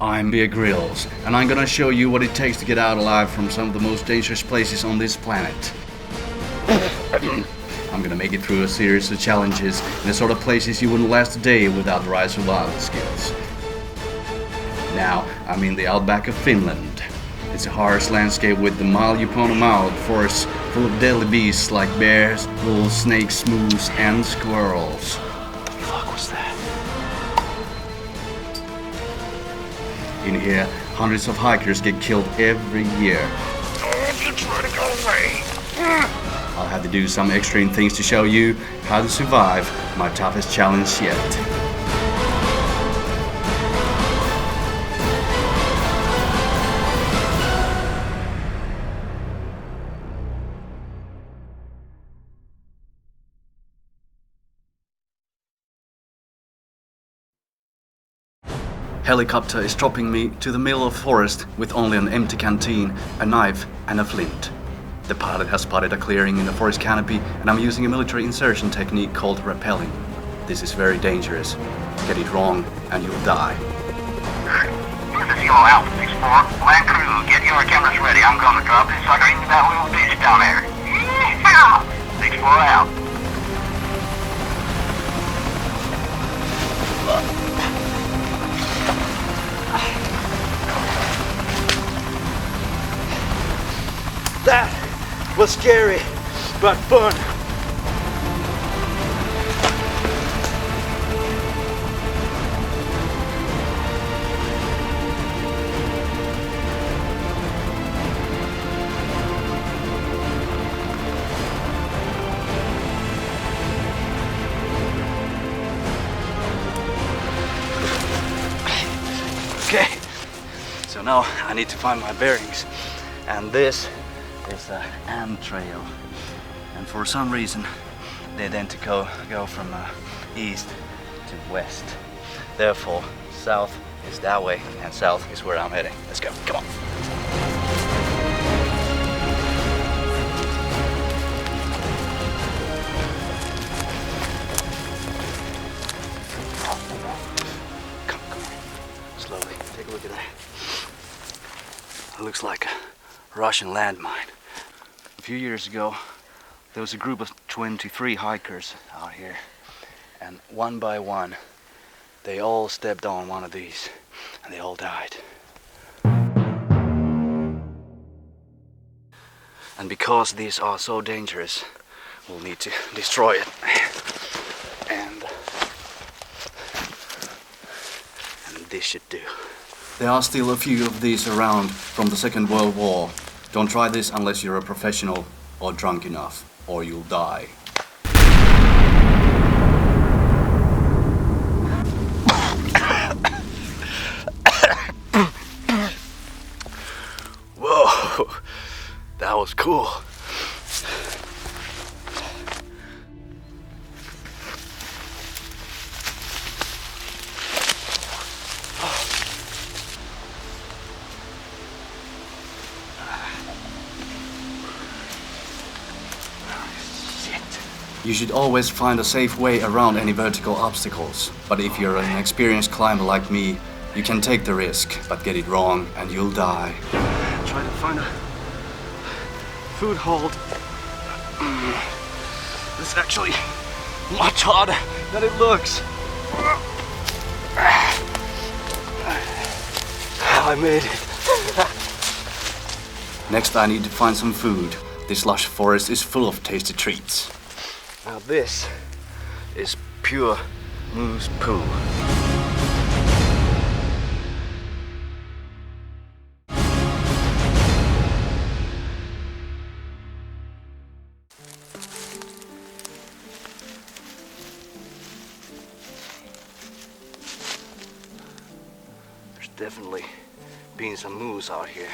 I'm Beer Grylls, and I'm gonna show you what it takes to get out alive from some of the most dangerous places on this planet. I'm gonna make it through a series of challenges in the sort of places you wouldn't last a day without the right survival skills. Now, I'm in the outback of Finland. It's a harsh landscape with the mile upon a mile forests full of deadly beasts like bears, wolves, snakes, moose, and squirrels. What the fuck was that? In here, hundreds of hikers get killed every year. You try to go away. I'll have to do some extreme things to show you how to survive my toughest challenge yet. Helicopter is dropping me to the middle of the forest with only an empty canteen, a knife, and a flint. The pilot has spotted a clearing in the forest canopy, and I'm using a military insertion technique called rappelling. This is very dangerous. Get it wrong, and you'll die. This is Kilo Alpha 64. Land crew, get your cameras ready. I'm gonna drop this sucker into that little ditch down there. Yeah! 64 out. That was scary, but fun. Okay, so now I need to find my bearings, and this is an ant trail, and for some reason they tend to go from east to west. Therefore, south is that way, and south is where I'm heading. Let's go, come on. Come on, slowly, take a look at that. It looks like a Russian landmine. A few years ago, there was a group of 23 hikers out here, and one by one, they all stepped on one of these, and they all died. And because these are so dangerous, we'll need to destroy it. And this should do. There are still a few of these around from the Second World War. Don't try this unless you're a professional or drunk enough, or you'll die. Whoa, that was cool. You should always find a safe way around any vertical obstacles. But if you're an experienced climber like me, you can take the risk, but get it wrong and you'll die. Try to find a food hold. This is actually much harder than it looks. I made it. Next I need to find some food. This lush forest is full of tasty treats. Now this is pure moose poo. There's definitely been some moose out here.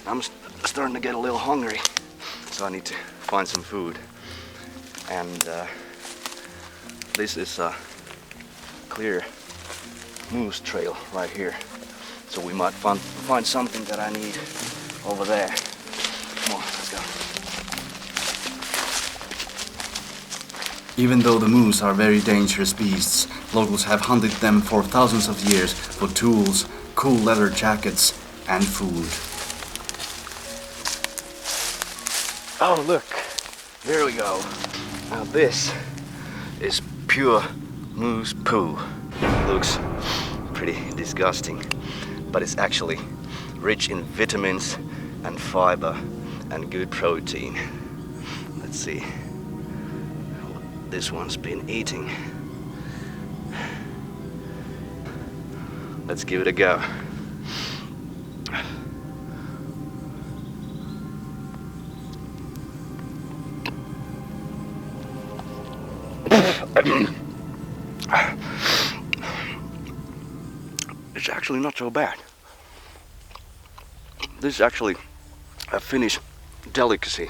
I'm starting to get a little hungry, so I need to find some food. And this is a clear moose trail right here. So we might find something that I need over there. Come on, let's go. Even though the moose are very dangerous beasts, locals have hunted them for thousands of years for tools, cool leather jackets, and food. Oh, look. Here we go. Now this is pure moose poo. Looks pretty disgusting, but it's actually rich in vitamins and fiber and good protein. Let's see what this one's been eating. Let's give it a go. It's actually not so bad. This is actually a Finnish delicacy.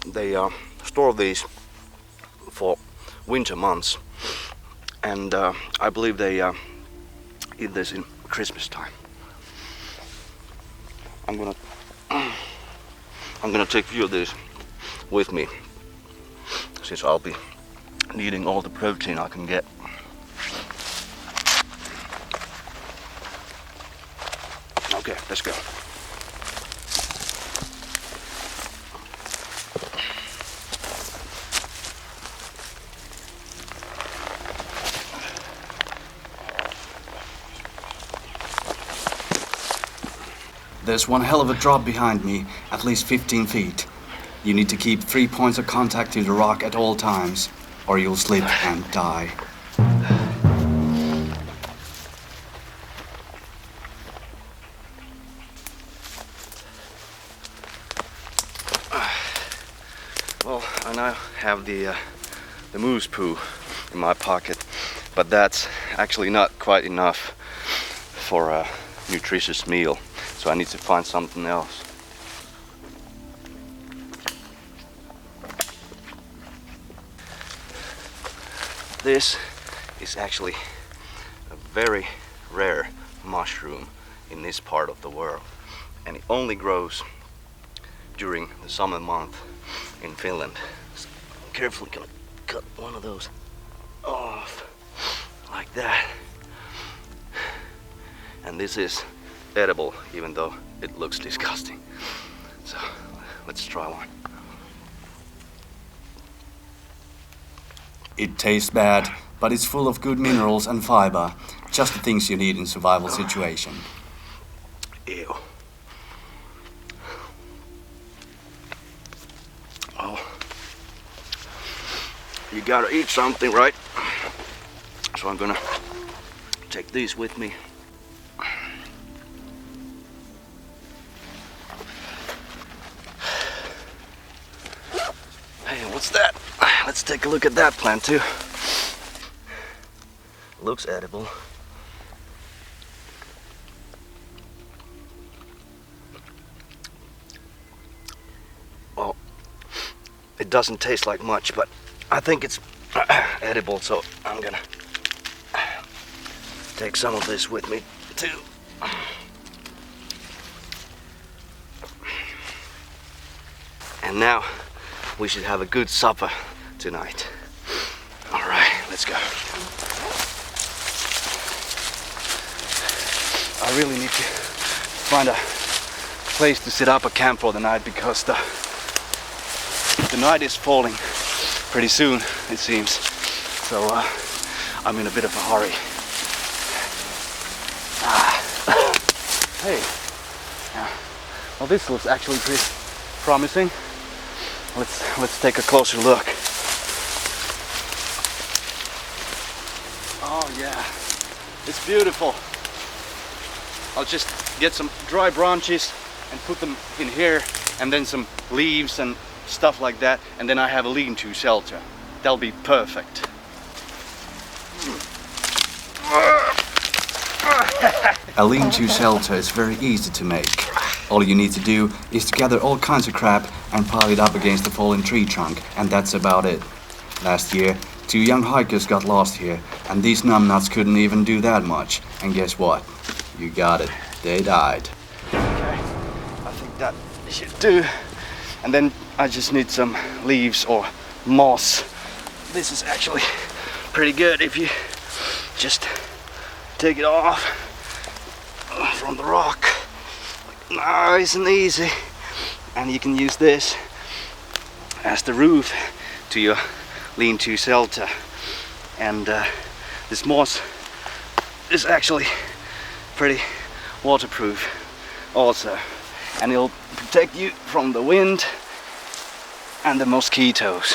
They store these for winter months, and I believe they eat this in Christmas time. I'm gonna take a few of these with me, since I'll be needing all the protein I can get. Okay, let's go. There's one hell of a drop behind me, at least 15 feet. You need to keep 3 points of contact to the rock at all times, or you'll slip and die. Well, I now have the moose poo in my pocket, but that's actually not quite enough for a nutritious meal, so I need to find something else. This is actually a very rare mushroom in this part of the world, and it only grows during the summer month in Finland. So I'm carefully gonna cut one of those off like that. And this is edible, even though it looks disgusting. So let's try one. It tastes bad, but it's full of good minerals and fiber, just the things you need in survival situation. Ew. Oh. You gotta eat something, right? So I'm gonna take these with me. Hey, what's that? Let's take a look at that plant too. Looks edible. Well, it doesn't taste like much, but I think it's edible, so I'm gonna take some of this with me too. And now we should have a good supper tonight. All right, let's go. I really need to find a place to set up a camp for the night, because the night is falling pretty soon, it seems. So I'm in a bit of a hurry. Hey, well, this looks actually pretty promising. Let's take a closer look. Oh yeah, it's beautiful. I'll just get some dry branches and put them in here, and then some leaves and stuff like that, and then I have a lean-to shelter. That'll be perfect. A lean-to shelter is very easy to make. All you need to do is to gather all kinds of crap and pile it up against a fallen tree trunk, and that's about it. Last year, 2 young hikers got lost here, and these numbnuts couldn't even do that much. And guess what? You got it. They died. Okay, I think that should do. And then I just need some leaves or moss. This is actually pretty good if you just take it off from the rock. Nice and easy. And you can use this as the roof to your lean-to shelter. And this moss is actually pretty waterproof also, and it'll protect you from the wind and the mosquitoes.